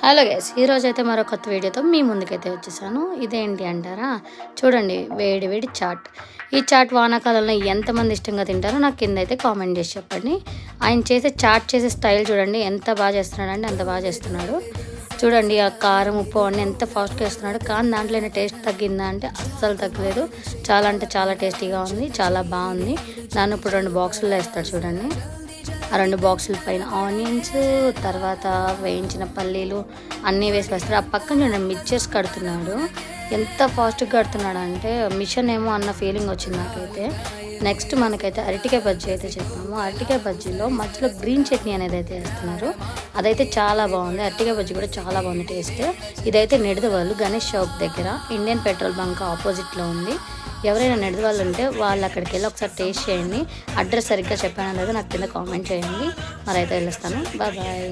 Hello guys, ఈరోజు అయితే మరో కొత్త వీడియోతో మీ ముందుకైతే వచ్చేసాను. ఇదేంటి అంటారా, చూడండి వేడి వేడి చాట్. ఈ చాట్ వానాకాలంలో ఎంతమంది ఇష్టంగా తింటారో నాకు కింద అయితే కామెంట్ చేసి చెప్పండి. ఆయన చేసే చాట్ చేసే స్టైల్ చూడండి, ఎంత బాగా చేస్తున్నాడు అంటే అంత బాగా చేస్తున్నాడు. చూడండి ఆ కారం ఉప్పు అన్నీ ఎంత ఫాస్ట్గా వేస్తున్నాడు. కానీ దాంట్లో టేస్ట్ తగ్గిందా అంటే అస్సలు తగ్గలేదు. చాలా అంటే చాలా టేస్టీగా ఉంది, చాలా బాగుంది. దాన్ని ఇప్పుడు 2 బాక్సుల్లో వేస్తాడు చూడండి. ఆ 2 బాక్సుల పైన ఆనియన్స్, తర్వాత వేయించిన పల్లీలు అన్నీ వేసి వేస్తాడు. ఆ పక్కన చూడండి మిక్చర్స్ కడుతున్నాడు. ఎంత ఫాస్ట్గా కడుతున్నాడు అంటే మిషన్ ఏమో అన్న ఫీలింగ్ వచ్చింది నాకైతే. నెక్స్ట్ మనకైతే అరటికాయ బజ్జీ అయితే చెప్పాము. అరటికాయ బజ్జీలో మధ్యలో గ్రీన్ చట్నీ అనేది అయితే వేస్తున్నారు. అదైతే చాలా బాగుంది. అరటికాయ బజ్జీ కూడా చాలా బాగుంది టేస్ట్. ఇదైతే నిడదవోలు గణేష్ చౌక్ దగ్గర ఇండియన్ పెట్రోల్ బంక్ ఆపోజిట్లో ఉంది. ఎవరైనా నిడదవాళ్ళు ఉంటే వాళ్ళు అక్కడికి వెళ్ళి ఒకసారి టేస్ట్ చేయండి. అడ్రస్ సరిగ్గా చెప్పాను లేదా నాకు కింద కామెంట్ చేయండి. మరి అయితే వెళ్ళొస్తాను. Bye bye.